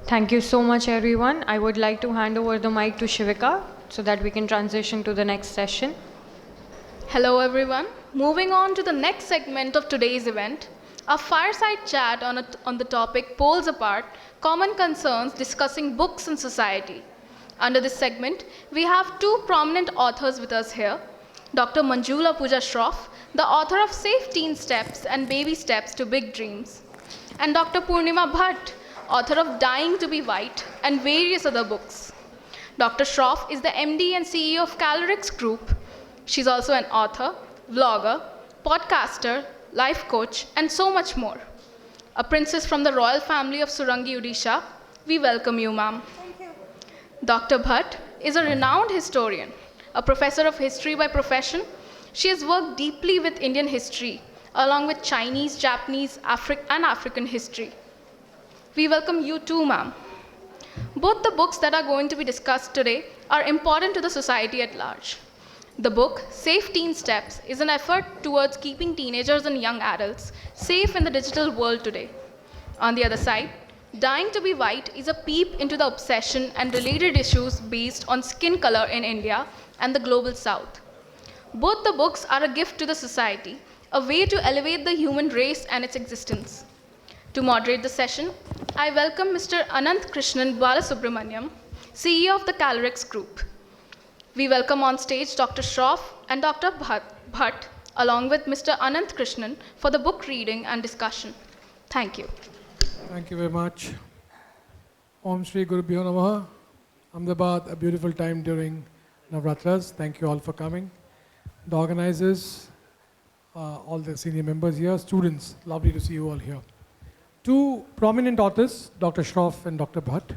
Thank you so much, everyone. I would like to hand over the mic to Shivika so that we can transition to the next session. Hello everyone. Moving on to the next segment of today's event, a fireside chat on the topic Poles Apart, Common Concerns Discussing Books and Society. Under this segment, we have two prominent authors with us here, Dr. Manjula Pooja Shroff, the author of Safe Teen Steps and Baby Steps to Big Dreams, and Dr. Purnima Bhatt, author of Dying to be White and various other books. Dr. Shroff is the MD and CEO of Calorix Group. She's also an author, vlogger, podcaster, life coach, and so much more. A princess from the royal family of Surangi, Odisha, we welcome you, ma'am. Thank you. Dr. Bhatt is a renowned historian, a professor of history by profession. She has worked deeply with Indian history, along with Chinese, Japanese, and African history. We welcome you too, ma'am. Both the books that are going to be discussed today are important to the society at large. The book, Safe Teen Steps, is an effort towards keeping teenagers and young adults safe in the digital world today. On the other side, Dying to be White is a peep into the obsession and related issues based on skin color in India and the global south. Both the books are a gift to the society, a way to elevate the human race and its existence. To moderate the session, I welcome Mr. Anantha Krishnan Balasubramaniam, CEO of the Calorix Group. We welcome on stage Dr. Shroff and Dr. Bhatt, along with Mr. Anantha Krishnan, for the book reading and discussion. Thank you. Thank you very much. Om Shri Guru Bhyo Namaha. Ahmedabad, a beautiful time during Navratras. Thank you all for coming. The organizers, all the senior members here, students, lovely to see you all here. Two prominent authors, Dr. Shroff and Dr. Bhatt,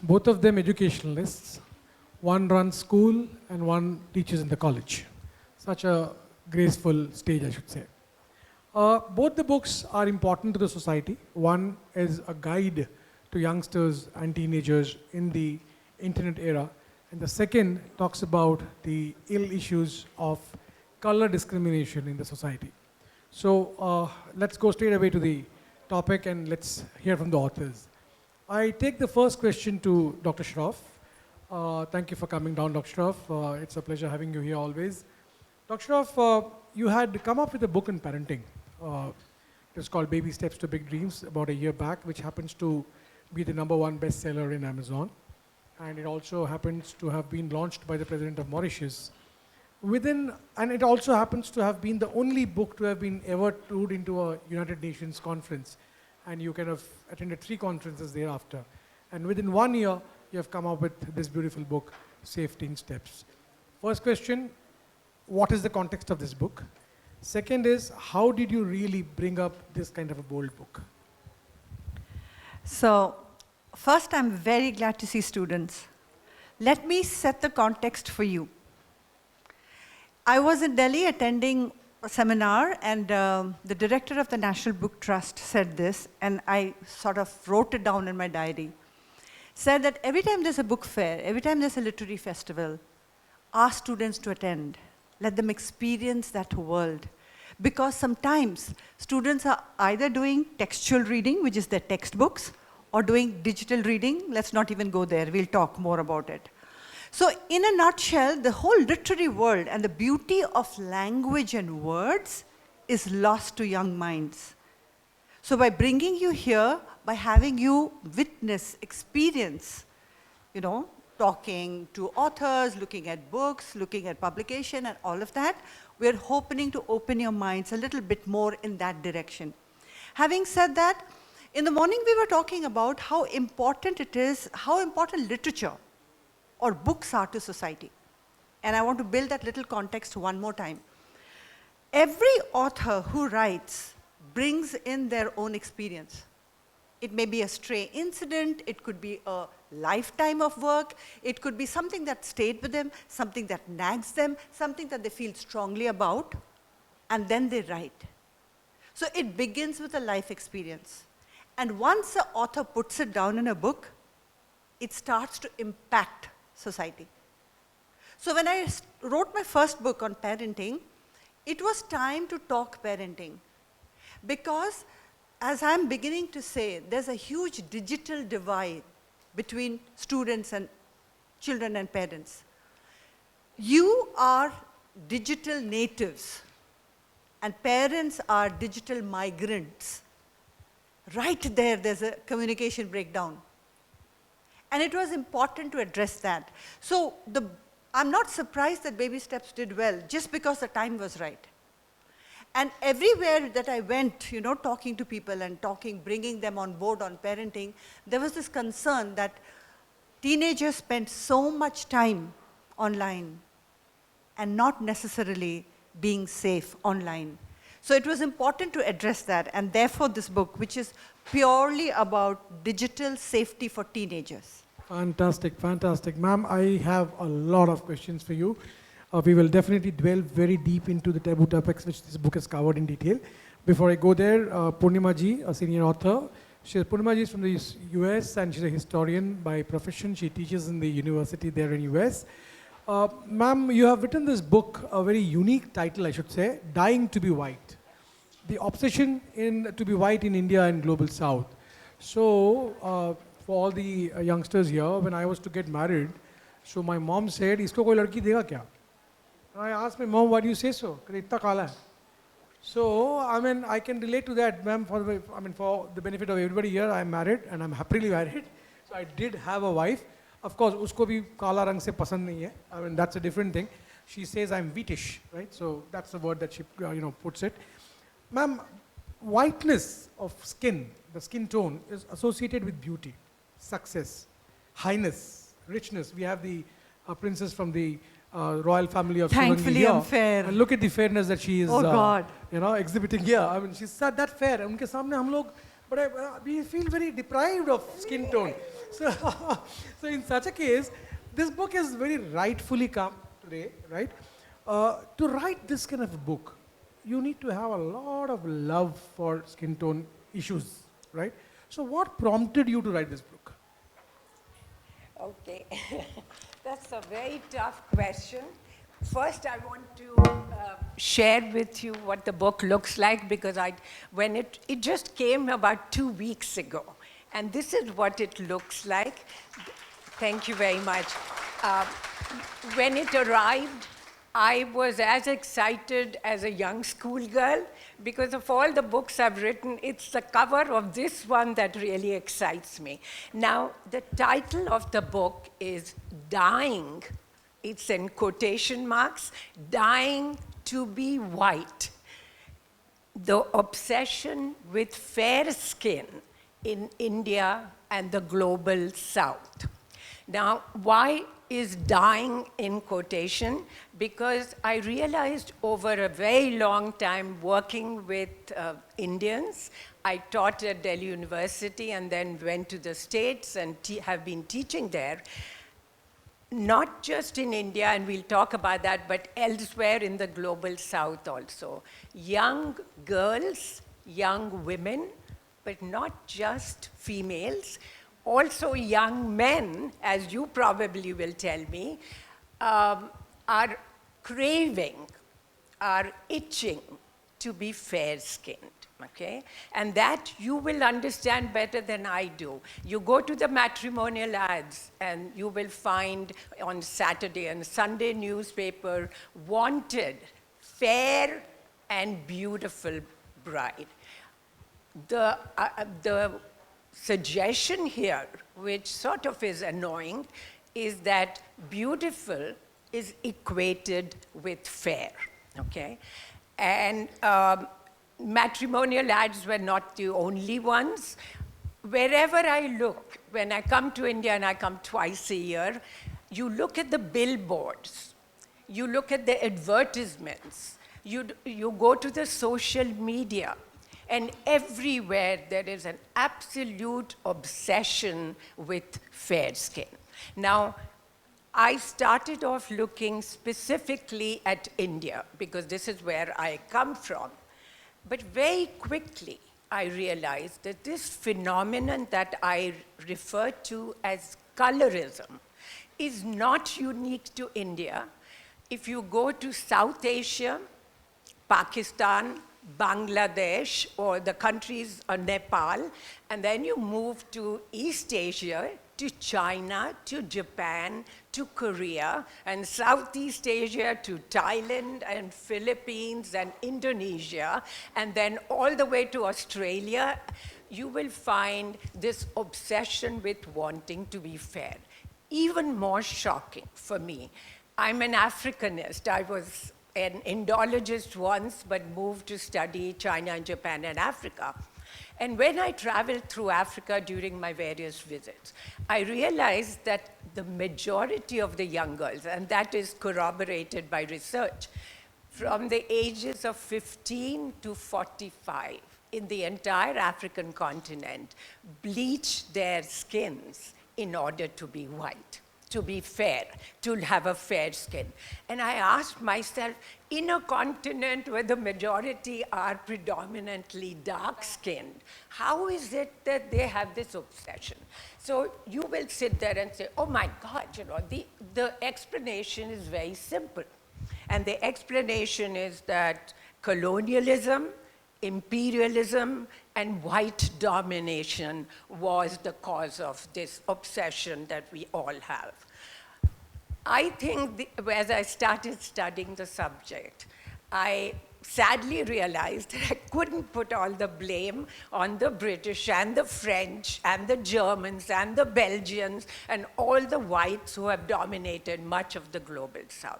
both of them educationalists. One runs school and one teaches in the college. Such a graceful stage, I should say. Both the books are important to the society. One is a guide to youngsters and teenagers in the internet era. And the second talks about the ill issues of color discrimination in the society. So let's go straight away to the topic and let's hear from the authors. I take the first question to Dr. Shroff. Thank you for coming down, Dr. Shroff. It's a pleasure having you here always. Dr. Shroff, you had come up with a book on parenting. It's called Baby Steps to Big Dreams about a year back, which happens to be the #1 bestseller in Amazon. And it also happens to have been launched by the President of Mauritius. And it also happens to have been the only book to have been ever toured into a United Nations conference. And you kind of attended 3 conferences thereafter. And within 1 year, you have come up with this beautiful book, Safe Teen Steps. First question, what is the context of this book? Second is, how did you really bring up this kind of a bold book? So, first, I'm very glad to see students. Let me set the context for you. I was in Delhi attending a seminar, and the director of the National Book Trust said this, and I sort of wrote it down in my diary. Said that every time there's a book fair, every time there's a literary festival, ask students to attend. Let them experience that world. Because sometimes students are either doing textual reading, which is their textbooks, or doing digital reading. Let's not even go there. We'll talk more about it. So in a nutshell, the whole literary world and the beauty of language and words is lost to young minds. So by bringing you here, by having you witness, experience, talking to authors, looking at books, looking at publication and all of that, we're hoping to open your minds a little bit more in that direction. Having said that, in the morning we were talking about how important it is, how important literature or books are to society. And I want to build that little context one more time. Every author who writes brings in their own experience. It may be a stray incident, it could be a lifetime of work, it could be something that stayed with them, something that nags them, something that they feel strongly about, and then they write. So it begins with a life experience. And once an author puts it down in a book, it starts to impact society. So when I wrote my first book on parenting, it was time to talk parenting. Because as I'm beginning to say, there's a huge digital divide between students and children and parents. You are digital natives, and parents are digital migrants. Right there, there's a communication breakdown. And it was important to address that. So I'm not surprised that Baby Steps did well, just because the time was right. And everywhere that I went, you know, talking to people and bringing them on board on parenting, there was this concern that teenagers spend so much time online and not necessarily being safe online. So it was important to address that, and therefore this book, which is purely about digital safety for teenagers. Fantastic, fantastic. Ma'am, I have a lot of questions for you. We will definitely dwell very deep into the taboo topics which this book has covered in detail. Before I go there, Purnima ji, a senior author. Purnima ji is from the US and she's a historian by profession. She teaches in the university there in US. Ma'am, you have written this book, a very unique title, I should say, Dying to be White. The obsession to be white in India and global south. So, for all the youngsters here, when I was to get married, so my mom said, "Isko koi ladki dega kya?" And I asked my mom, "Why do you say so? Itna kala hai." So, I mean, I can relate to that, ma'am, for the benefit of everybody here. I'm married and I'm happily married. So I did have a wife. Of course, usko bhi kala rang se pasand nahi hai. I mean, that's a different thing. She says I'm wheatish, right? So that's the word that she, puts it. Ma'am, whiteness of skin, the skin tone, is associated with beauty, success, highness, richness. We have the princess from the royal family of Shivangi Thankfully, here. I'm fair. And look at the fairness that she is, Oh God. exhibiting here. I mean, she's that fair. Unke samne hum log, but we feel very deprived of skin tone. So, so in such a case, this book is very rightfully come today, right? To write this kind of a book, you need to have a lot of love for skin tone issues, right? So what prompted you to write this book? Okay, that's a very tough question. First, I want to share with you what the book looks like, because when it just came about 2 weeks ago, and this is what it looks like. Thank you very much. When it arrived, I was as excited as a young schoolgirl, because of all the books I've written, it's the cover of this one that really excites me. Now, the title of the book is Dying, it's in quotation marks, Dying to be White. The obsession with fair skin in India and the global south. Now, why is dying in quotation? Because I realized over a very long time working with Indians, I taught at Delhi University and then went to the States and have been teaching there, not just in India, and we'll talk about that, but elsewhere in the global south also. Young girls, young women, but not just females, also young men, as you probably will tell me, are craving, are itching to be fair-skinned, okay? And that you will understand better than I do. You go to the matrimonial ads and you will find on Saturday and Sunday newspaper, wanted, fair and beautiful bride. The suggestion here, which sort of is annoying, is that beautiful is equated with fair, okay? And matrimonial ads were not the only ones. Wherever I look, when I come to India, and I come twice a year, you look at the billboards, you look at the advertisements, you go to the social media, and everywhere there is an absolute obsession with fair skin. Now, I started off looking specifically at India, because this is where I come from. But very quickly, I realized that this phenomenon that I refer to as colorism is not unique to India. If you go to South Asia, Pakistan, Bangladesh, or the countries of Nepal, and then you move to East Asia, to China, to Japan, to Korea, and Southeast Asia to Thailand and Philippines and Indonesia, and then all the way to Australia, you will find this obsession with wanting to be fair. Even more shocking for me, I'm an Africanist. I was an Indologist once, but moved to study China and Japan and Africa. And when I traveled through Africa during my various visits, I realized that the majority of the young girls, and that is corroborated by research, from the ages of 15 to 45 in the entire African continent, bleach their skins in order to be white, to be fair, to have a fair skin. And I asked myself, in a continent where the majority are predominantly dark-skinned, how is it that they have this obsession? So you will sit there and say, oh my God, you know, the explanation is very simple. And the explanation is that colonialism, imperialism, and white domination was the cause of this obsession that we all have. I think as I started studying the subject, I sadly realized that I couldn't put all the blame on the British and the French and the Germans and the Belgians and all the whites who have dominated much of the global south.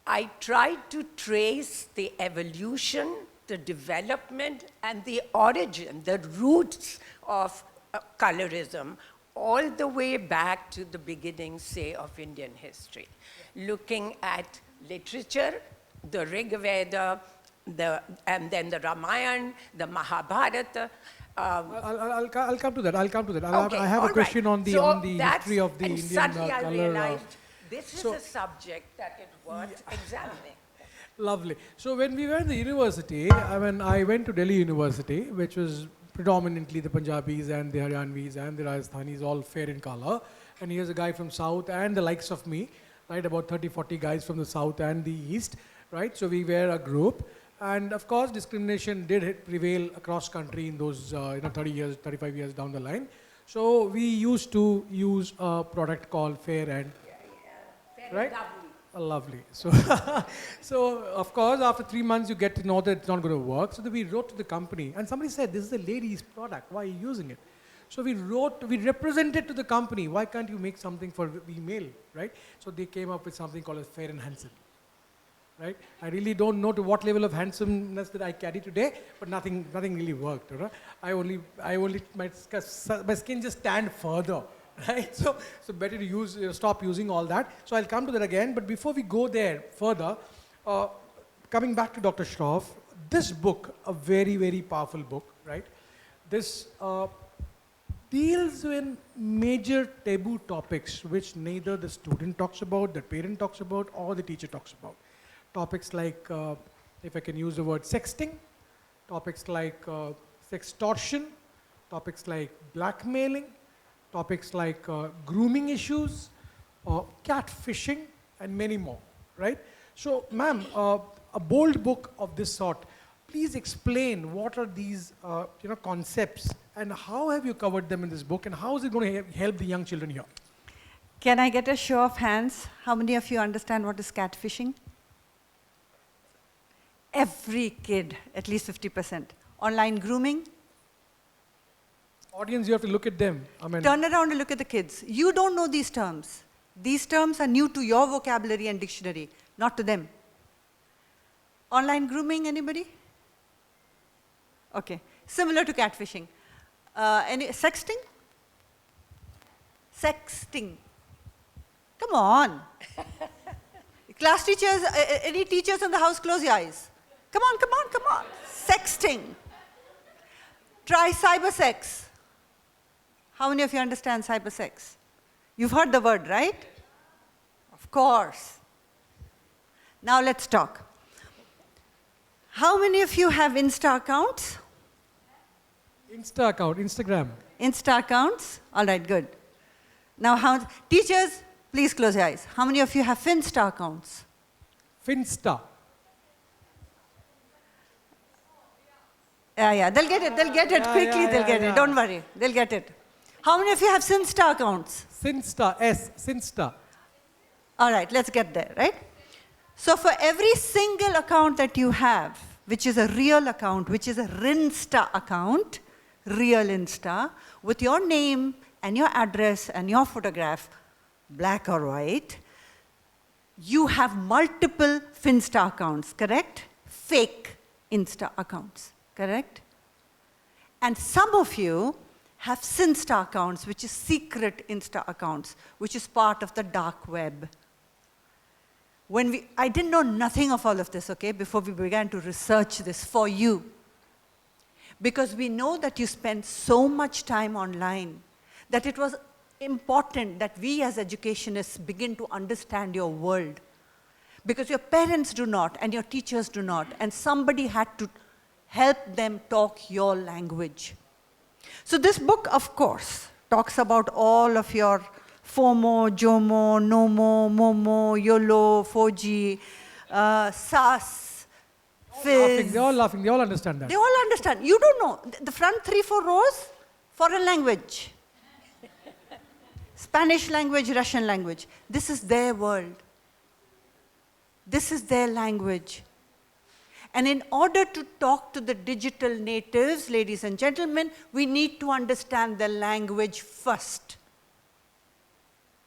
I tried to trace the evolution, the development, and the origin, the roots of colorism, all the way back to the beginning, say, of Indian history. Looking at literature, the Rig Veda, and then the Ramayana, the Mahabharata. I'll come to that. Okay, I have a question right. on the history of the and Indian suddenly I color. realized this is a subject that is worth examining. Lovely. So when we were in the university, I went to Delhi University, which was predominantly the Punjabis and the Haryanvis and the Rajasthanis, all fair in color. And here's a guy from South and the likes of me, right? About 30, 40 guys from the South and the East, right? So we were a group. And of course, discrimination did prevail across country in those 30 years, 35 years down the line. So we used to use a product called Fair and, right? Lovely. So, so of course, after 3 months, you get to know that it's not going to work. So we wrote to the company, and somebody said, "This is a ladies' product. Why are you using it?" So we represented to the company. Why can't you make something for female, right? So they came up with something called as Fair and Handsome, right? I really don't know to what level of handsomeness that I carry today, but nothing really worked. Right? My skin just tanned further. Right, so better to stop using all that. So I'll come to that again. But before we go there further, coming back to Dr. Shroff, this book, a very, very powerful book, right? This deals with major taboo topics which neither the student talks about, the parent talks about, or the teacher talks about. Topics like, if I can use the word sexting, topics like sextortion, topics like blackmailing, topics like grooming issues, catfishing, and many more, right? So, ma'am, a bold book of this sort, please explain what are these concepts and how have you covered them in this book and how is it going to help the young children here? Can I get a show of hands? How many of you understand what is catfishing? Every kid, at least 50%. Online grooming? Audience, you have to look at them. Turn around and look at the kids. You don't know these terms. These terms are new to your vocabulary and dictionary, not to them. Online grooming, anybody? Okay. Similar to catfishing. Sexting? Sexting. Come on. Class teachers, any teachers in the house, close your eyes. Come on. Sexting. Try cyber sex. How many of you understand cyber sex? You've heard the word, right? Of course. Now let's talk. How many of you have Insta accounts? Instagram. Insta accounts? All right, good. Now, teachers, please close your eyes. How many of you have Finsta accounts? Finsta. Yeah, they'll get it. They'll get it quickly. They'll get it. Don't worry. They'll get it. How many of you have Sinsta accounts? Sinsta. All right, let's get there, right? So for every single account that you have, which is a real account, which is a Rinsta account, real Insta, with your name and your address and your photograph, black or white, you have multiple Finsta accounts, correct? Fake Insta accounts, correct? And some of you have Sinsta accounts, which is secret Insta accounts, which is part of the dark web. I didn't know nothing of all of this, okay, before we began to research this for you. Because we know that you spend so much time online that it was important that we as educationists begin to understand your world. Because your parents do not, and your teachers do not, and somebody had to help them talk your language. So this book, of course, talks about all of your FOMO, JOMO, NOMO, MOMO, YOLO, 4G, SAS, Fizz. They're all laughing. They all understand that. They all understand. You don't know. The front 3-4 rows, foreign language. Spanish language, Russian language. This is their world. This is their language. And in order to talk to the digital natives, ladies and gentlemen, we need to understand the language first.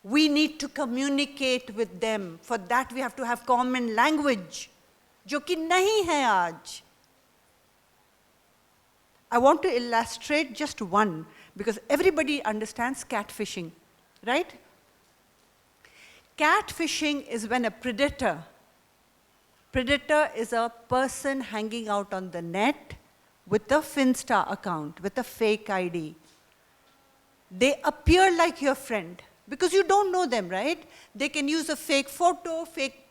We need to communicate with them. For that, we have to have common language, जो कि नहीं है आज. I want to illustrate just one, because everybody understands catfishing, right? Catfishing is when a predator is a person hanging out on the net with a Finsta account, with a fake ID. They appear like your friend, because you don't know them, right? They can use a fake photo, fake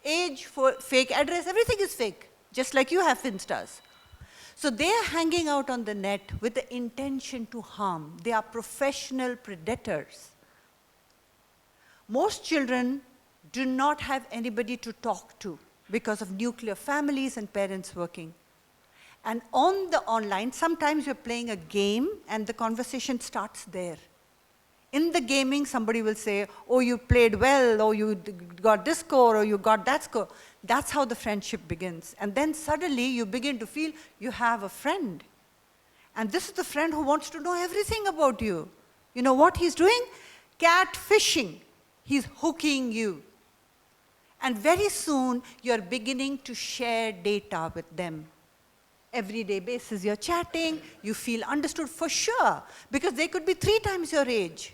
age, fake address, everything is fake, just like you have Finstas. So they are hanging out on the net with the intention to harm. They are professional predators. Most children do not have anybody to talk to because of nuclear families and parents working. And on the online, sometimes you're playing a game and the conversation starts there. In the gaming, somebody will say, oh, you played well, or you got this score, or you got that score. That's how the friendship begins. And then suddenly you begin to feel you have a friend. And this is the friend who wants to know everything about you. You know what he's doing? Catfishing. He's hooking you. And very soon, you're beginning to share data with them. Everyday basis, you're chatting, you feel understood for sure, because they could be 3 times your age,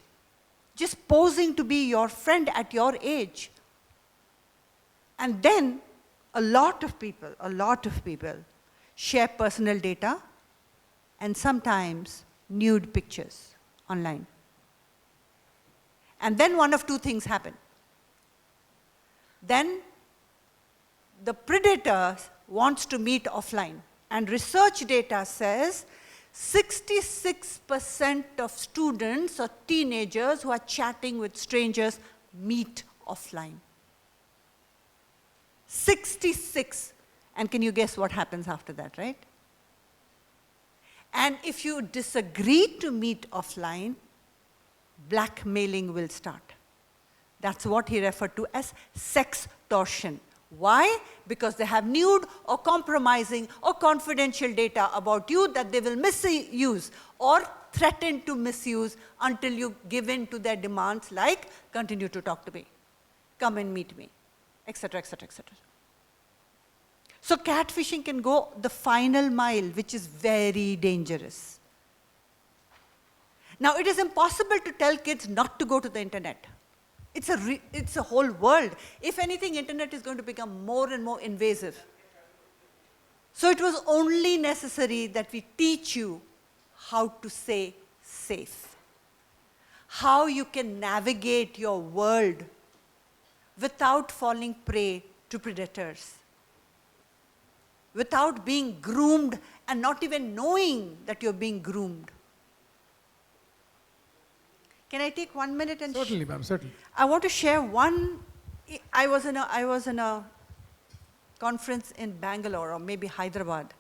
just posing to be your friend at your age. And then, a lot of people share personal data and sometimes nude pictures online. And then one of 2 things happen. Then the predator wants to meet offline. And research data says 66% of students or teenagers who are chatting with strangers meet offline. 66. And can you guess what happens after that, right? And if you disagree to meet offline, blackmailing will start. That's what he referred to as sextortion. Why? Because they have nude or compromising or confidential data about you that they will misuse or threaten to misuse until you give in to their demands like, continue to talk to me, come and meet me, etc., etc., etc. So catfishing can go the final mile, which is very dangerous. Now, it is impossible to tell kids not to go to the internet. It's a whole world. If anything, internet is going to become more and more invasive. So it was only necessary that we teach you how to stay safe, how you can navigate your world without falling prey to predators, without being groomed and not even knowing that you're being groomed. Can I take 1 minute and Certainly, ma'am, certainly. I want to share one. I was in a conference in Bangalore or maybe Hyderabad,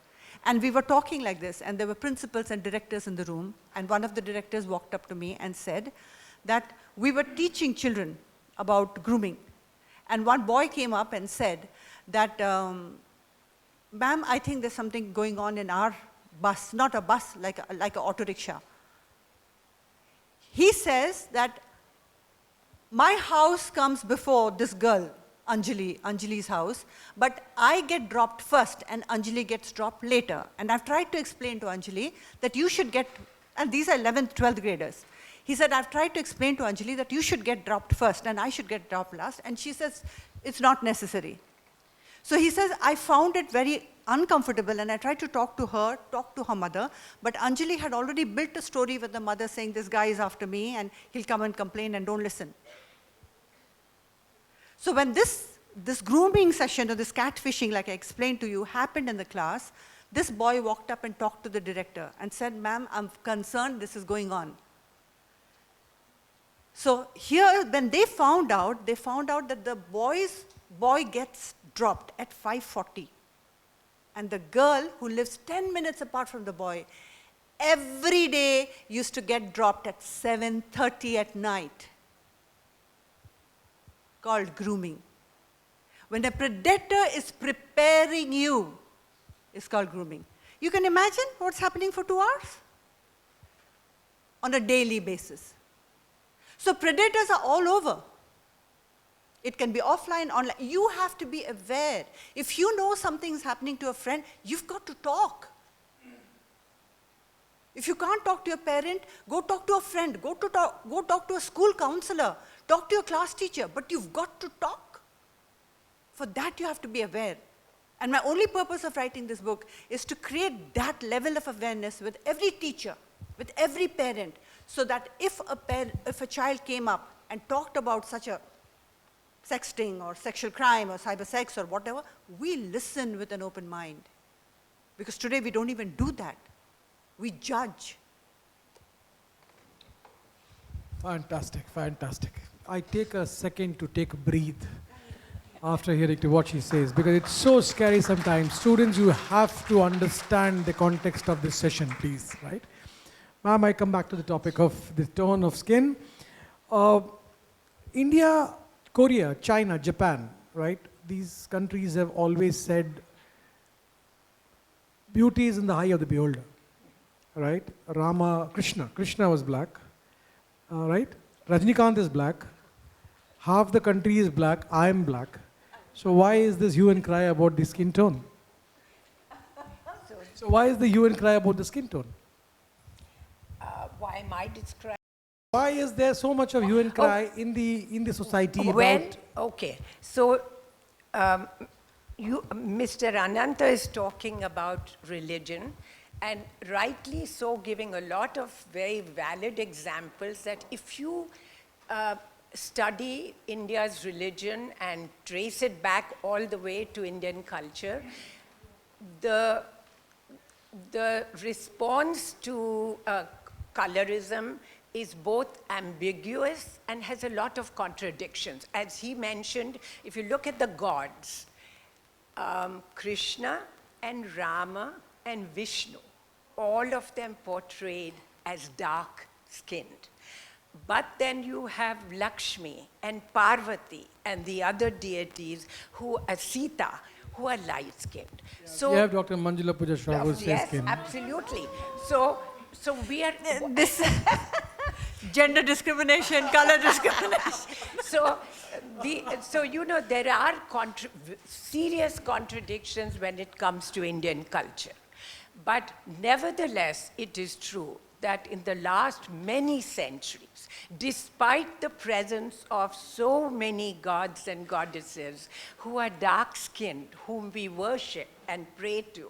And we were talking like this, and there were principals and directors in the room, and one of the directors walked up to me and said that we were teaching children about grooming. And one boy came up and said that, ma'am, I think there's something going on in our bus, not a bus, like an auto rickshaw. He says that my house comes before this girl, Anjali's house, but I get dropped first and Anjali gets dropped later. And I've tried to explain to Anjali that you should get, and these are 11th, 12th graders. He said, I've tried to explain to Anjali that you should get dropped first and I should get dropped last. And she says, it's not necessary. So he says, I found it very uncomfortable and I tried to talk to her mother, but Anjali had already built a story with the mother saying, this guy is after me and he'll come and complain and don't listen. So when this grooming session or this catfishing, like I explained to you, happened in the class, this boy walked up and talked to the director and said, ma'am, I'm concerned this is going on. So here, when they found out that the boy gets dropped at 5:40. And the girl who lives 10 minutes apart from the boy, every day used to get dropped at 7:30 at night. Called grooming. When a predator is preparing you, it's called grooming. You can imagine what's happening for 2 hours? On a daily basis. So predators are all over. It can be offline, online. You have to be aware. If you know something's happening to a friend, you've got to talk. If you can't talk to your parent, go talk to a friend, go talk to a school counselor, talk to your class teacher, but you've got to talk. For that you have to be aware. And my only purpose of writing this book is to create that level of awareness with every teacher, with every parent, so that if a child came up and talked about such a sexting or sexual crime or cyber sex or whatever, we listen with an open mind. Because today we don't even do that. We judge. Fantastic, fantastic. I take a second to take a breathe after hearing to what she says, because it's so scary sometimes. Students, you have to understand the context of this session, please, right? Ma'am, I come back to the topic of the tone of skin. India, Korea, China, Japan, right? These countries have always said beauty is in the eye of the beholder, right? Krishna was black, right? Rajnikant is black. Half the country is black, I am black. So why is this hue and cry about the skin tone? So why is the hue and cry about the skin tone? Why am I describing? Why is there so much of hue and cry in the society about... Okay, so Mr. Anantha is talking about religion, and rightly so, giving a lot of very valid examples that if you study India's religion and trace it back all the way to Indian culture, the response to colorism is both ambiguous and has a lot of contradictions. As he mentioned, if you look at the gods, Krishna and Rama and Vishnu, all of them portrayed as dark-skinned. But then you have Lakshmi and Parvati and the other deities who are Sita, who are light-skinned. Yeah, so you have Dr.Manjula, Pooja, Shroff, who's yes, fair-skinned. absolutely. So we are... This gender discrimination, color discrimination. So you know, there are serious contradictions when it comes to Indian culture. But nevertheless, it is true that in the last many centuries, despite the presence of so many gods and goddesses who are dark-skinned, whom we worship and pray to,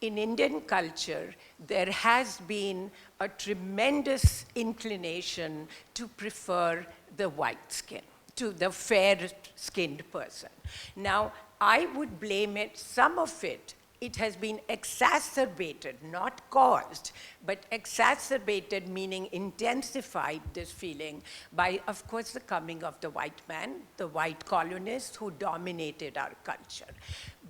in Indian culture, there has been a tremendous inclination to prefer the white skin, to the fair-skinned person. Now, I would blame it, some of it has been exacerbated, not caused, but exacerbated, meaning intensified this feeling by, of course, the coming of the white man, the white colonists who dominated our culture.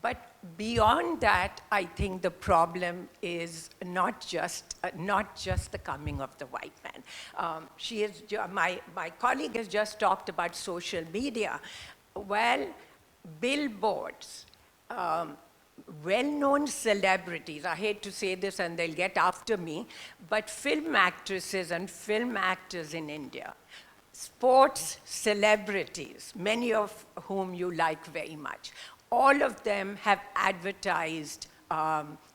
But beyond that, I think the problem is not just the coming of the white man. My colleague has just talked about social media. Well, billboards, well-known celebrities, I hate to say this and they'll get after me, but film actresses and film actors in India, sports celebrities, many of whom you like very much, all of them have advertised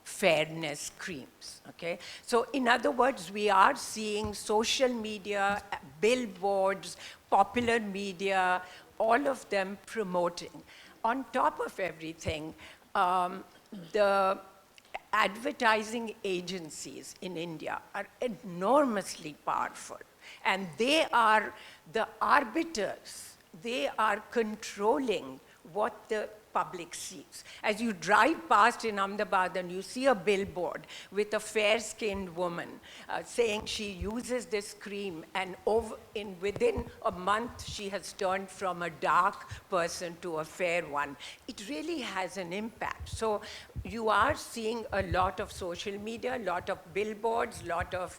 fairness creams, okay? So in other words, we are seeing social media, billboards, popular media, all of them promoting. On top of everything, the advertising agencies in India are enormously powerful, and they are the arbiters. They are controlling what the public sees. As you drive past in Ahmedabad and you see a billboard with a fair-skinned woman saying she uses this cream, and within a month she has turned from a dark person to a fair one, it really has an impact. So you are seeing a lot of social media, a lot of billboards, a lot of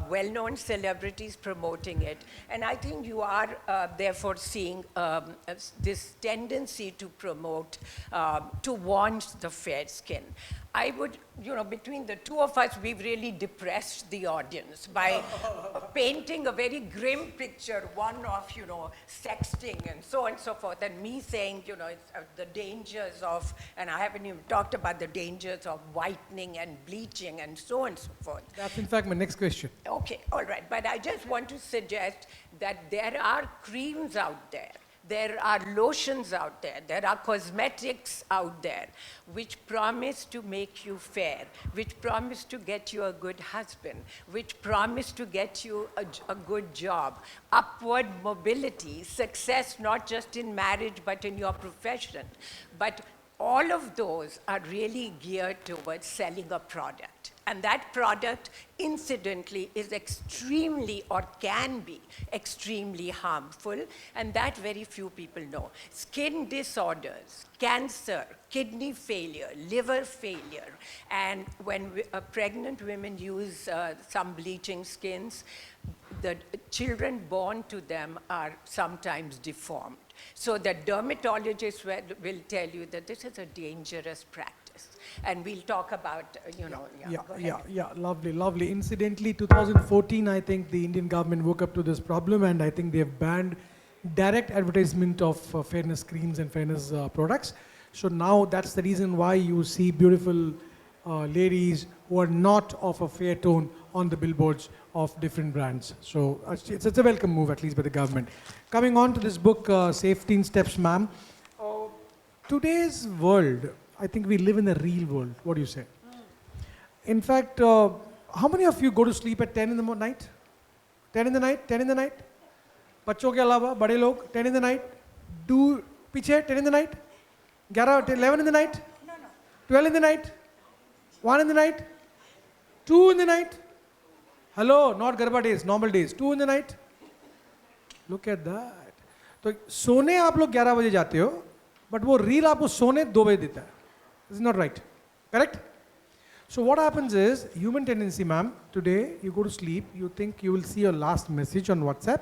well-known celebrities promoting it. And I think you are therefore seeing this tendency to promote, to want the fair skin. I would, between the two of us, we've really depressed the audience by painting a very grim picture, one of, sexting and so on and so forth, and me saying, it's, the dangers of, and I haven't even talked about the dangers of whitening and bleaching and so on and so forth. That's in fact my next question. Okay, all right, but I just want to suggest that there are creams out there. There are lotions out there, there are cosmetics out there which promise to make you fair, which promise to get you a good husband, which promise to get you a good job, upward mobility, success not just in marriage but in your profession. But all of those are really geared towards selling a product. And that product, incidentally, is extremely, or can be, extremely harmful, and that very few people know. Skin disorders, cancer, kidney failure, liver failure, and when pregnant women use some bleaching skins, the children born to them are sometimes deformed. So the dermatologists will tell you that this is a dangerous practice. And we'll talk about, Lovely. Incidentally, 2014, I think the Indian government woke up to this problem, and I think they have banned direct advertisement of fairness creams and fairness products. So now that's the reason why you see beautiful ladies who are not of a fair tone on the billboards of different brands. So it's a welcome move, at least by the government. Coming on to this book, Safety in Steps, ma'am. Today's world, I think we live in a real world. What do you say? In fact, how many of you go to sleep at 10 in the night? 10 in the night? 10 in the night? बच्चों के अलावा बड़े लोग 10 in the night? Do पीछे 10 in the night? 11 in the night? 12 in the night? 1 in the night? 2 in the night? Hello, not Garba days, normal days. 2 in the night? Look at that. तो सोने आप लोग 11 बजे जाते हो, but वो reel आपको सोने 2 बजे देता है. This is not right. Correct? So what happens is, human tendency, ma'am, today you go to sleep, you think you will see your last message on WhatsApp,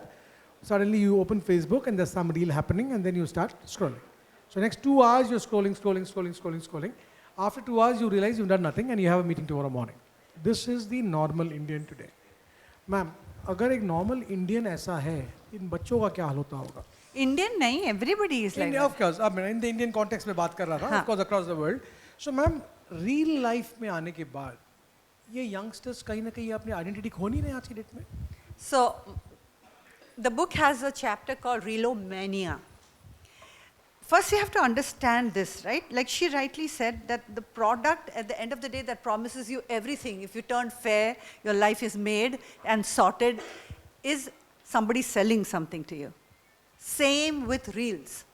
suddenly you open Facebook and there's some reel happening and then you start scrolling. So next 2 hours you're scrolling. After 2 hours you realize you've done nothing and you have a meeting tomorrow morning. This is the normal Indian today. Ma'am, अगर एक normal Indian ऐसा है, इन बच्चों का क्या हाल होता होगा? Indian नहीं, everybody is like that. Of course, अब मैं in the Indian context में बात कर रहा था, of course across the world. So ma'am, real life में आने के बाद ये youngsters कहीं ना कहीं अपनी identity खो नहीं रहे आज की डेट में? So, the book has a chapter called Relomania. First, you have to understand this, right? Like she rightly said, that the product at the end of the day that promises you everything, if you turn fair, your life is made and sorted, is somebody selling something to you. Same with reels.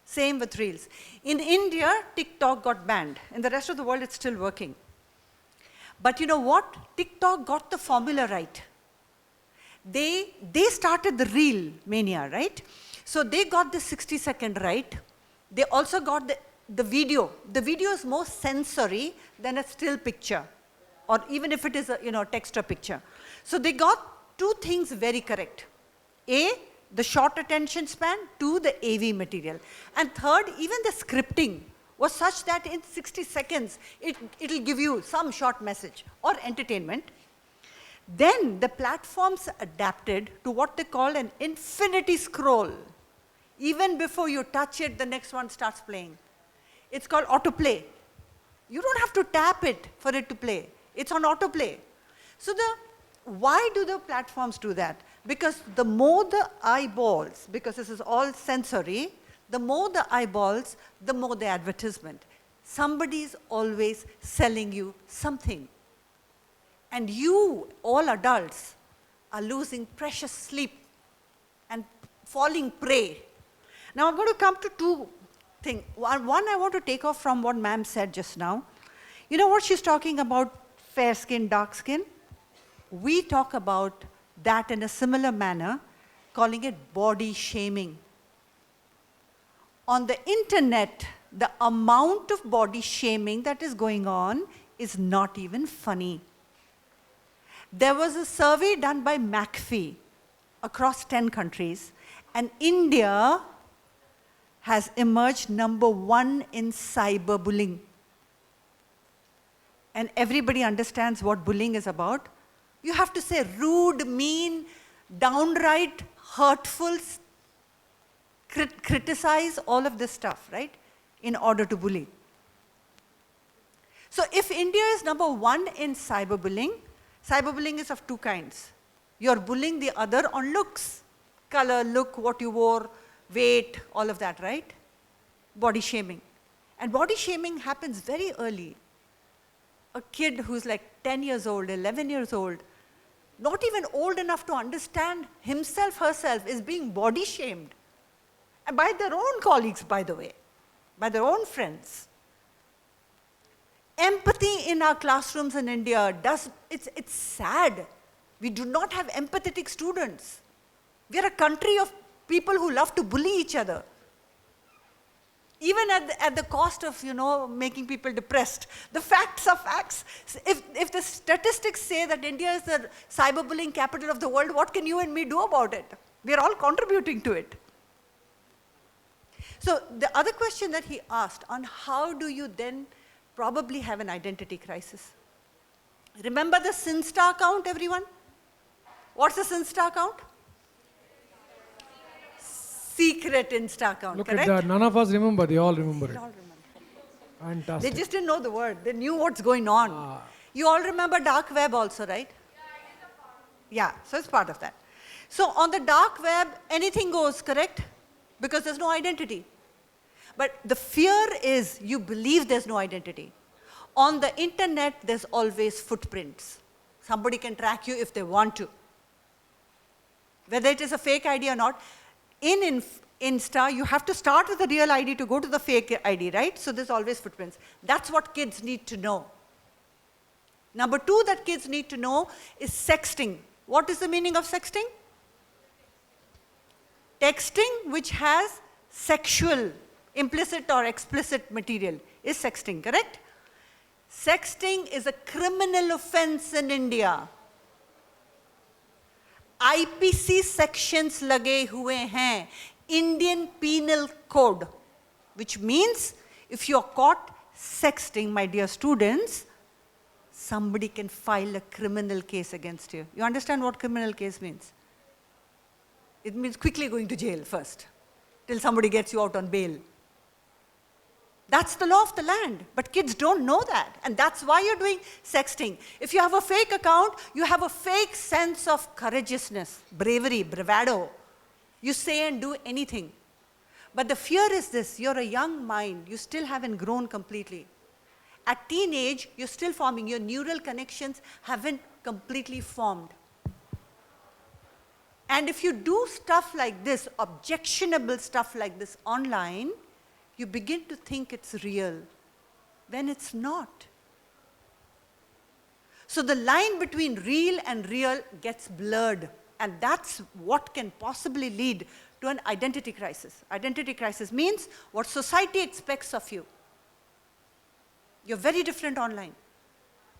Same with reels. In India, TikTok got banned. In the rest of the world, it's still working. But you know what? TikTok got the formula right. They started the reel mania, right? So they got the 60-second right. They also got the the video is more sensory than a still picture, or even if it is a text or picture. So they got two things very correct. A, the short attention span. Two, the AV material. And third, even the scripting was such that in 60 seconds, it'll give you some short message or entertainment. Then the platforms adapted to what they call an infinity scroll. Even before you touch it, the next one starts playing. It's called autoplay. You don't have to tap it for it to play. It's on autoplay. So why do the platforms do that? Because the more the eyeballs, because this is all sensory, the more the eyeballs, the more the advertisement. Somebody's always selling you something. And you, all adults, are losing precious sleep and falling prey. Now I'm going to come to two things. One I want to take off from what ma'am said just now. You know what she's talking about, fair skin, dark skin? We talk about that in a similar manner, calling it body shaming. On the internet, the amount of body shaming that is going on is not even funny. There was a survey done by McAfee across 10 countries, and India has emerged #1 in cyberbullying. And everybody understands what bullying is about. You have to say rude, mean, downright hurtful, criticize all of this stuff, right, in order to bully. So if India is #1 in cyberbullying, cyberbullying is of two kinds. You're bullying the other on looks, color, look, what you wore, weight, all of that, right? Body shaming. And body shaming happens very early. A kid who's like 10 years old, 11 years old, not even old enough to understand himself, herself, is being body shamed. And by their own colleagues, by the way, by their own friends. Empathy in our classrooms in India, it's sad. We do not have empathetic students. We are a country of people who love to bully each other. Even at the cost of, making people depressed. The facts are facts. If the statistics say that India is the cyberbullying capital of the world, what can you and me do about it? We are all contributing to it. So the other question that he asked on how do you then probably have an identity crisis? Remember the Sin-Star count, everyone? What's the Sin-Star count? Secret Insta account, Look correct? at that. None of us remember. They all remember it. They all remember. Fantastic. They just didn't know the word. They knew what's going on. You all remember dark web also, right? Yeah, so it's part of that. So on the dark web, anything goes, correct? Because there's no identity. But the fear is you believe there's no identity. On the internet, there's always footprints. Somebody can track you if they want to. Whether it is a fake ID or not, in Insta, you have to start with a real ID to go to the fake ID, right? So there's always footprints. That's what kids need to know. Number two that kids need to know is sexting. What is the meaning of sexting? Texting which has sexual, implicit or explicit material is sexting, correct? Sexting is a criminal offense in India. IPC sections lage hue hain, Indian Penal Code, which means if you're caught sexting, my dear students, somebody can file a criminal case against you. You understand what criminal case means? It means quickly going to jail first, till somebody gets you out on bail. That's the law of the land, but kids don't know that, and that's why you're doing sexting. If you have a fake account, you have a fake sense of courageousness, bravery, bravado. You say and do anything. But the fear is this, you're a young mind, you still haven't grown completely. At teenage, you're still forming, your neural connections haven't completely formed. And if you do stuff like this, objectionable stuff like this online, you begin to think it's real, when it's not. So the line between real and real gets blurred, and that's what can possibly lead to an identity crisis. Identity crisis means what society expects of you. You're very different online.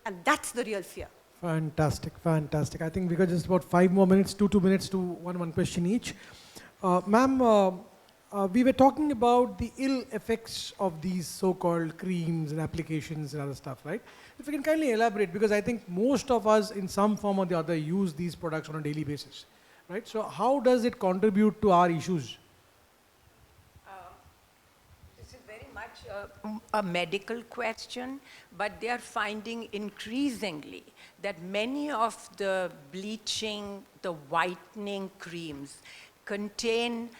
And that's the real fear. Fantastic, fantastic. I think we got just about 5 more minutes, 2 minutes to one question each. Ma'am, we were talking about the ill effects of these so-called creams and applications and other stuff, right? If you can kindly elaborate, because I think most of us in some form or the other use these products on a daily basis, right? So how does it contribute to our issues? This is very much a medical question, but they are finding increasingly that many of the bleaching, the whitening creams contain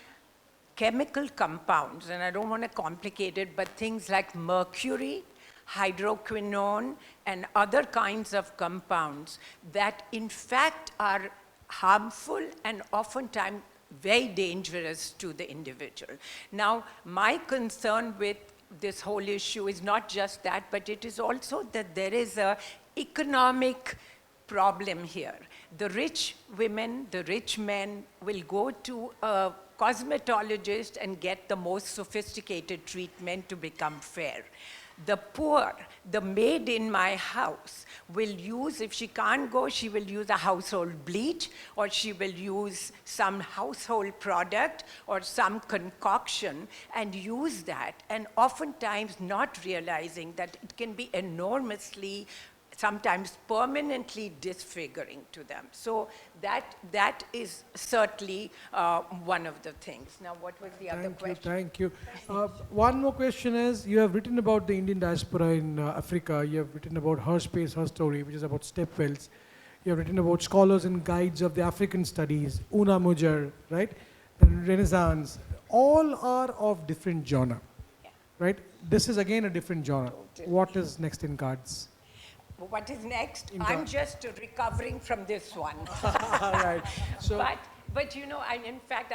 chemical compounds, and I don't want to complicate it, but things like mercury, hydroquinone, and other kinds of compounds that in fact are harmful and oftentimes very dangerous to the individual. Now, my concern with this whole issue is not just that, but it is also that there is an economic problem here. The rich women, the rich men will go to a cosmetologist and get the most sophisticated treatment to become fair. The poor, the maid in my house will use, if she can't go, she will use a household bleach, or she will use some household product or some concoction and use that, and oftentimes not realizing that it can be enormously, sometimes permanently disfiguring to them. So that is certainly one of the things. Now, what was the other question? Thank you. One more question is, you have written about the Indian diaspora in Africa. You have written about her space, her story, which is about stepwells. You have written about scholars and guides of the African studies, Una Mujar, right? The Renaissance. All are of different genre, right? This is again a different genre. Totally. What is next in cards? What is next? I'm just recovering from this one. Right. So, but you know, in fact,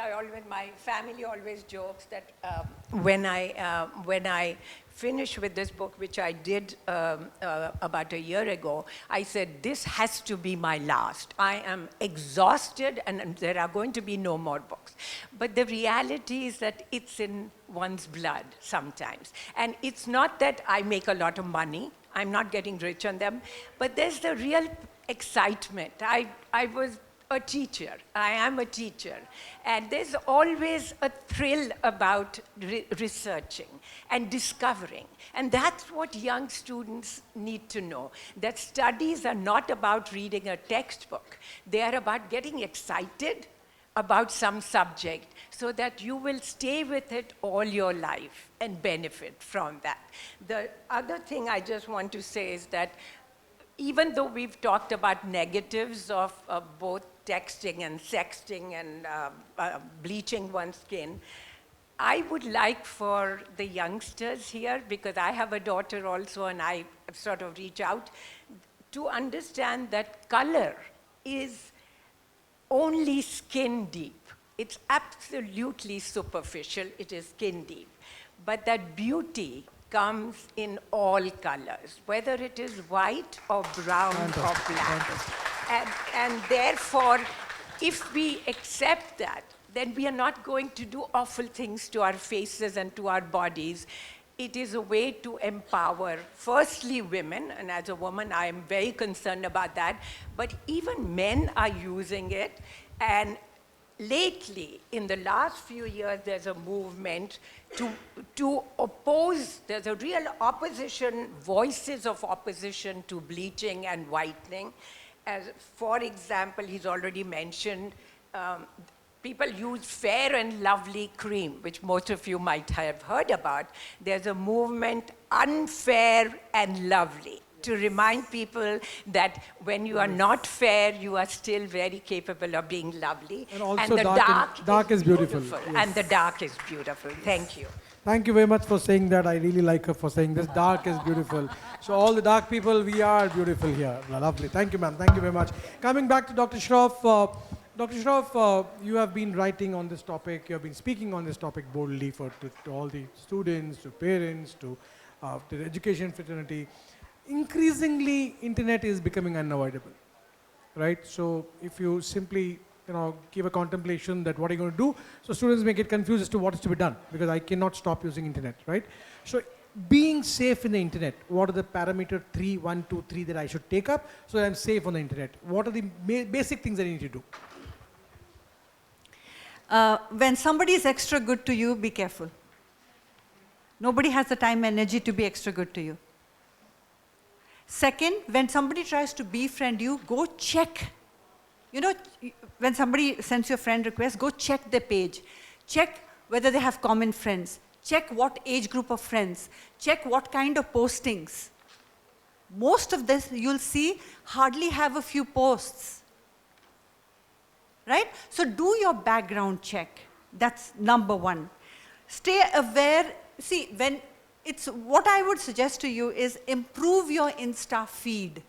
my family always jokes that when I finish with this book, which I did about a year ago, I said, this has to be my last. I am exhausted and there are going to be no more books. But the reality is that it's in one's blood sometimes. And it's not that I make a lot of money. I'm not getting rich on them, but there's the real excitement. I was a teacher. I am a teacher. And there's always a thrill about researching and discovering. And that's what young students need to know, that studies are not about reading a textbook. They are about getting excited about some subject so that you will stay with it all your life and benefit from that. The other thing I just want to say is that even though we've talked about negatives of both texting and sexting and bleaching one's skin, I would like for the youngsters here, because I have a daughter also and I sort of reach out, to understand that color is only skin deep. It's absolutely superficial, it is skin deep. But that beauty comes in all colors, whether it is white or brown or black. And therefore, if we accept that, then we are not going to do awful things to our faces and to our bodies. It is a way to empower, firstly, women, and as a woman, I am very concerned about that, but even men are using it. And lately, in the last few years, there's a movement to oppose, there's a real opposition, voices of opposition to bleaching and whitening. As, for example, he's already mentioned, people use Fair and Lovely cream, which most of you might have heard about. There's a movement, Unfair and Lovely, to remind people that when you are not fair, you are still very capable of being lovely. And also and the dark is beautiful. Yes. Yes. And the dark is beautiful. Thank you. Thank you very much for saying that. I really like her for saying this. Dark is beautiful. So all the dark people, we are beautiful here. Lovely. Thank you, ma'am. Thank you very much. Coming back to Dr. Shroff. Dr. Shroff, you have been writing on this topic. You have been speaking on this topic boldly to all the students, to parents, to the education fraternity. Increasingly, internet is becoming unavoidable, right? So if you simply give a contemplation that what are you going to do, so students may get confused as to what is to be done, because I cannot stop using internet, right? So being safe in the internet. What are the parameter 3, 1, 2, 3 that I should take up so that I'm safe on the internet? What are the basic things that I need to do? When somebody is extra good to you, be careful. Nobody has the time and energy to be extra good to you. Second, when somebody tries to befriend you, go check. You know, when somebody sends you a friend request, go check their page. Check whether they have common friends. Check what age group of friends. Check what kind of postings. Most of this, you'll see, hardly have a few posts. Right? So do your background check. That's number one. Stay aware. See, what I would suggest to you is improve your Insta feed.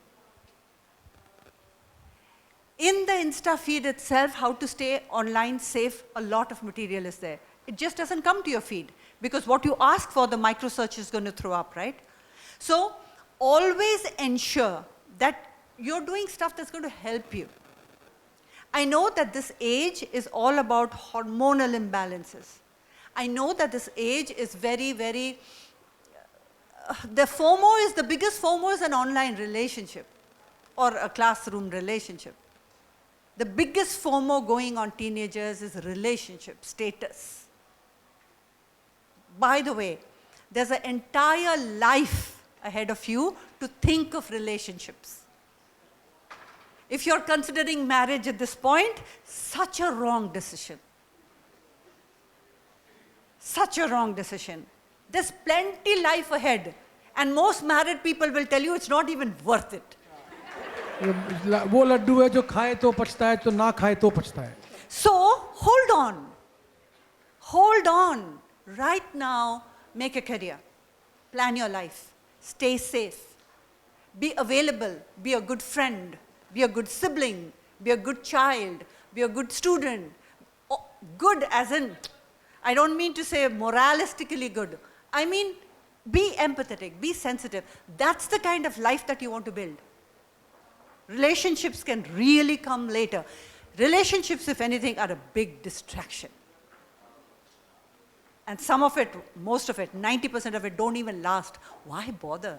In the Insta feed itself, how to stay online safe, a lot of material is there. It just doesn't come to your feed because what you ask for, the microsearch is going to throw up, right? So always ensure that you're doing stuff that's going to help you. I know that this age is all about hormonal imbalances. I know that this age is very, very, the FOMO is, the biggest FOMO is an online relationship or a classroom relationship. The biggest FOMO going on teenagers is relationship status. By the way, there's an entire life ahead of you to think of relationships. If you're considering marriage at this point, such a wrong decision. Such a wrong decision. There's plenty life ahead. And most married people will tell you it's not even worth it. वो लड्डू है जो खाए तो पछता है तो ना खाए तो पछता है. So, hold on. Hold on. Right now, make a career. Plan your life. Stay safe. Be available. Be a good friend. Be a good sibling. Be a good child. Be a good student. Oh, good as in, I don't mean to say moralistically good. I mean, be empathetic. Be sensitive. That's the kind of life that you want to build. Relationships can really come later. Relationships, if anything, are a big distraction. And some of it, most of it, 90% of it don't even last. Why bother?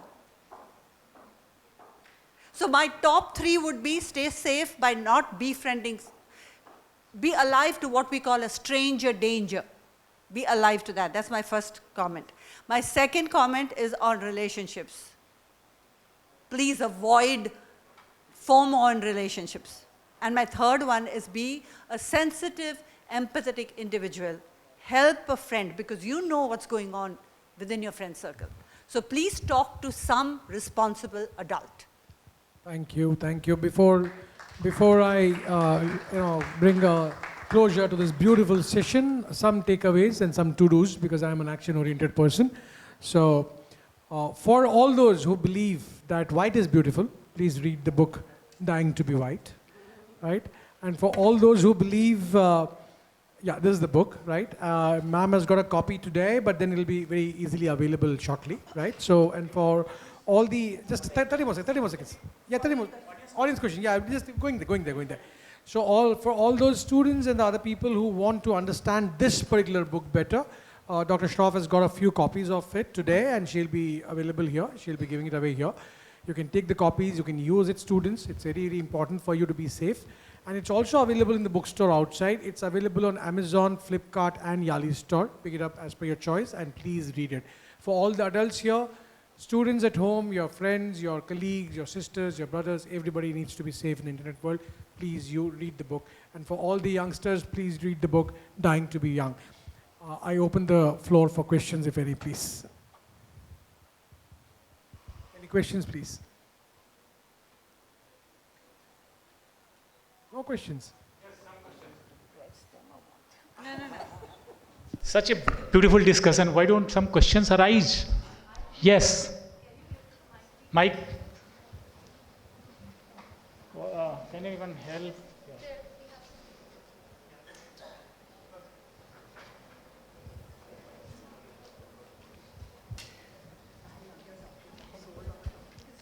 So my top 3 would be stay safe by not befriending. Be alive to what we call a stranger danger. Be alive to that. That's my first comment. My second comment is on relationships. Please avoid FOMO in relationships. And my third one is be a sensitive, empathetic individual. Help a friend because you know what's going on within your friend circle. So please talk to some responsible adult. Thank you, thank you. Before I bring a closure to this beautiful session, some takeaways and some to-dos because I'm an action-oriented person. So for all those who believe that white is beautiful, please read the book Dying to be White, right? And for all those who believe, yeah, this is the book, right? Ma'am has got a copy today, but then it'll be very easily available shortly, right? So, and for all the, just 30 more seconds. Yeah, 30 more. Audience question, yeah, just going there. So for all those students and the other people who want to understand this particular book better, Dr. Shroff has got a few copies of it today and she'll be available here. She'll be giving it away here. You can take the copies, you can use it, students. It's very, very important for you to be safe. And it's also available in the bookstore outside. It's available on Amazon, Flipkart, and Yali store. Pick it up as per your choice and please read it. For all the adults here, students at home, your friends, your colleagues, your sisters, your brothers, everybody needs to be safe in the internet world. Please, you read the book. And for all the youngsters, please read the book, Dying to be Young. I open the floor for questions, if any, please. Any questions, please? No questions? Yes, some questions. No. Such a beautiful discussion. Why don't some questions arise? Yes. Mike? Can anyone help?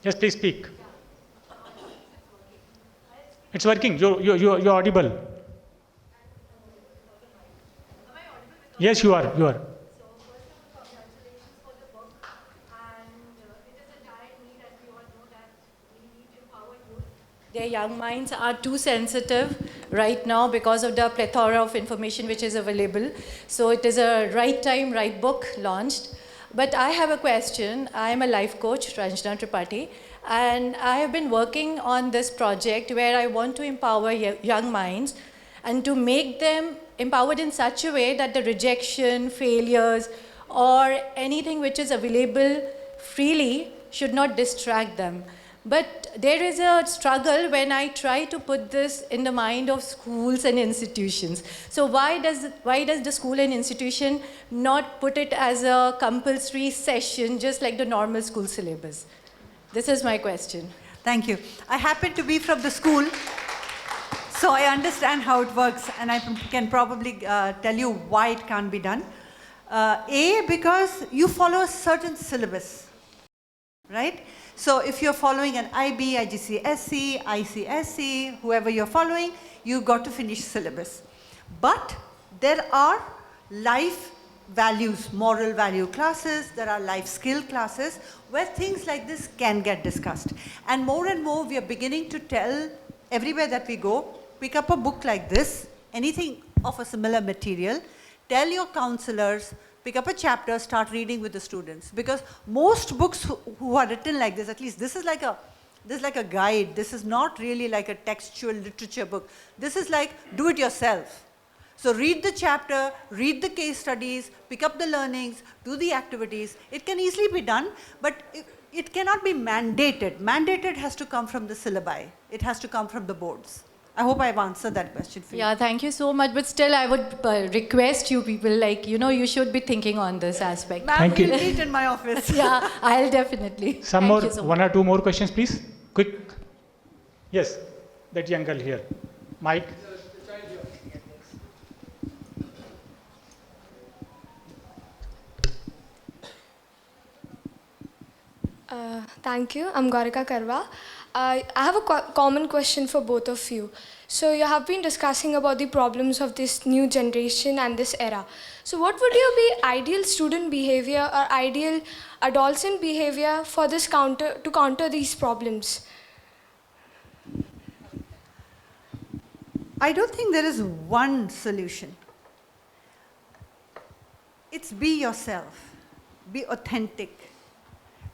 Yes, please speak. It's working. You're audible. Yes, you are. Their young minds are too sensitive right now because of the plethora of information which is available. So it is a right time, right book launched. But I have a question. I am a life coach, Ranjana Tripathi, and I have been working on this project where I want to empower young minds and to make them empowered in such a way that the rejection, failures, or anything which is available freely should not distract them. But there is a struggle when I try to put this in the mind of schools and institutions. So why does the school and institution not put it as a compulsory session, just like the normal school syllabus? This is my question. Thank you. I happen to be from the school, so I understand how it works, and I can probably tell you why it can't be done. Because you follow a certain syllabus, right? So if you're following an IB, IGCSE, ICSE, whoever you're following, you've got to finish syllabus. But there are life values, moral value classes, there are life skill classes where things like this can get discussed. And more we are beginning to tell everywhere that we go, pick up a book like this, anything of a similar material, tell your counselors, pick up a chapter, start reading with the students. Because most books who are written like this, at least this is like a guide. This is not really like a textual literature book. This is like do it yourself. So read the chapter, read the case studies, pick up the learnings, do the activities. It can easily be done, but it cannot be mandated. Mandated has to come from the syllabi. It has to come from the boards. I hope I've answered that question for you. Yeah, thank you so much. But still, I would request you people, like, you should be thinking on this aspect. Ma'am, Thank you. we'll meet in my office. Yeah, I'll definitely. Some Thank more, you so much. one or two more questions, please. Quick. Yes, that young girl here. Mike. Thank you. I'm Gaurika Karwa. I have a common question for both of you. So you have been discussing about the problems of this new generation and this era. So what would be ideal student behavior or ideal adolescent behavior for this to counter these problems? I don't think there is one solution. It's be yourself, be authentic.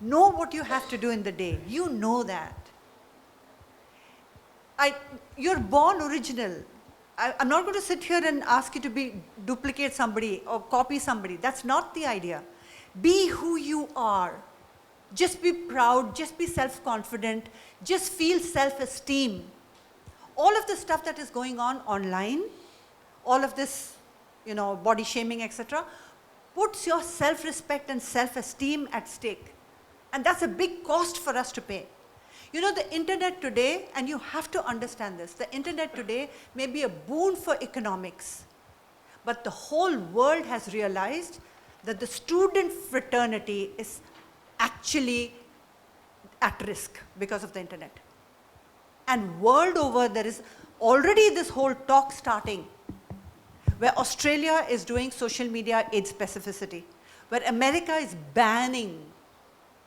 Know what you have to do in the day. You know that. You're born original. I'm not going to sit here and ask you to duplicate somebody or copy somebody. That's not the idea. Be who you are. Just be proud, just be self-confident, just feel self-esteem. All of the stuff that is going on online, all of this, body shaming, etc., puts your self-respect and self-esteem at stake. And that's a big cost for us to pay. The internet today, and you have to understand this, the internet today may be a boon for economics, but the whole world has realized that the student fraternity is actually at risk because of the internet. And world over, there is already this whole talk starting where Australia is doing social media age specificity, where America is banning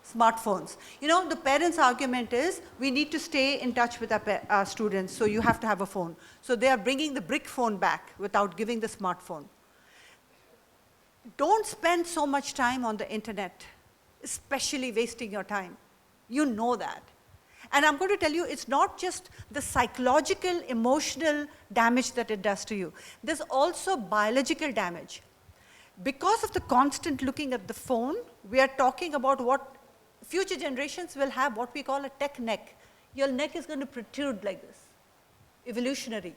smartphones. The parents' argument is, we need to stay in touch with our students, so you have to have a phone. So they are bringing the brick phone back without giving the smartphone. Don't spend so much time on the internet, especially wasting your time. You know that. And I'm going to tell you, it's not just the psychological, emotional damage that it does to you. There's also biological damage. Because of the constant looking at the phone, we are talking about what future generations will have, what we call a tech neck. Your neck is going to protrude like this, evolutionary,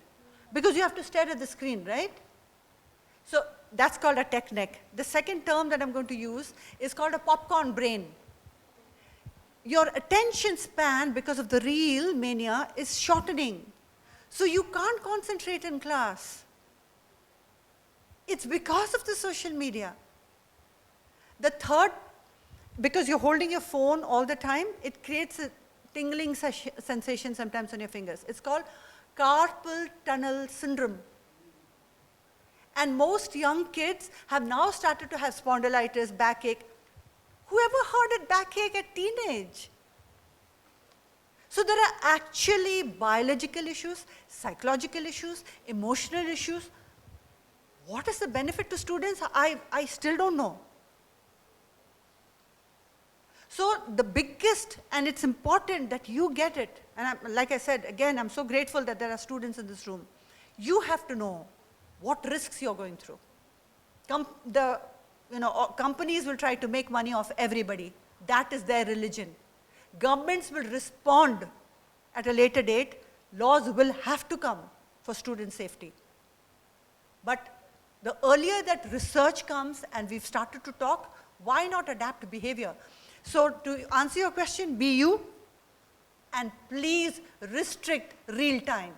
because you have to stare at the screen, right? So that's called a tech neck. The second term that I'm going to use is called a popcorn brain. Your attention span, because of the reel mania, is shortening. So you can't concentrate in class. It's because of the social media. The third, because you're holding your phone all the time, it creates a tingling sensation sometimes on your fingers. It's called carpal tunnel syndrome. And most young kids have now started to have spondylitis, backache. Whoever heard of backache at teenage? So there are actually biological issues, psychological issues, emotional issues. What is the benefit to students? I still don't know. So the biggest, and it's important that you get it, and like I said, again, I'm so grateful that there are students in this room. You have to know what risks you're going through. Companies will try to make money off everybody. That is their religion. Governments will respond at a later date. Laws will have to come for student safety. But the earlier that research comes and we've started to talk, why not adapt behavior? So to answer your question, be you, and please restrict real time.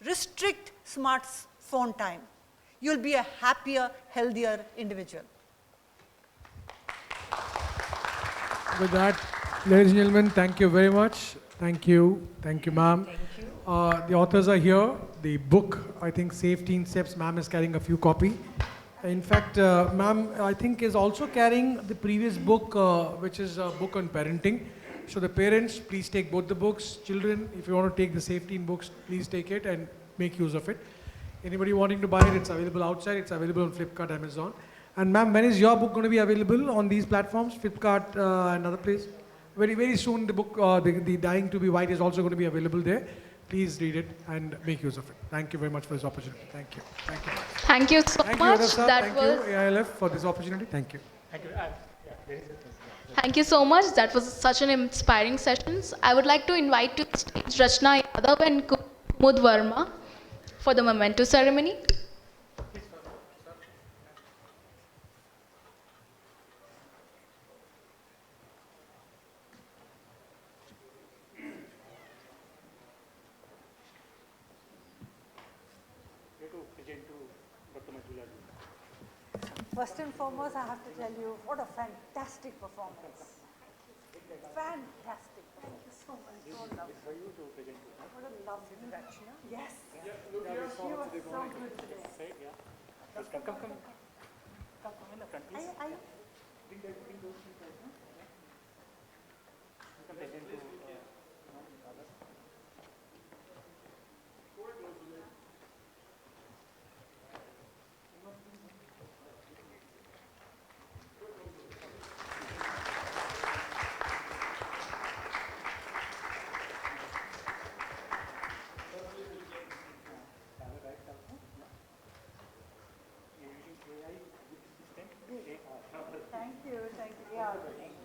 Restrict smartphone time. You'll be a happier, healthier individual. With that, ladies and gentlemen, thank you very much. Thank you. Thank you, ma'am. The authors are here. The book, I think, Safety in Steps, ma'am is carrying a few copies. In fact, ma'am, I think is also carrying the previous book, which is a book on parenting. So the parents, please take both the books. Children, if you want to take the safety in books, please take it and make use of it. Anybody wanting to buy it, it's available outside. It's available on Flipkart, Amazon. And ma'am, when is your book going to be available on these platforms, Flipkart and other place? Very, very soon the book, the Dying to be White is also going to be available there. Please read it and make use of it. Thank you very much for this opportunity. Thank you. Thank you. Thank you so Thank much. you, Anantha. That Thank was you, AILF, for this opportunity. Thank you. Thank you. Thank you so much. That was such an inspiring session. I would like to invite to the stage Rachna Yadav and Kumud Verma for the memento ceremony. First and foremost, I have to tell you, what a fantastic performance. Fantastic. Thank you so much. So lovely. What a lovely Rachna. Yes. You are so good today. Come in the front, please. Bring those people. Come present to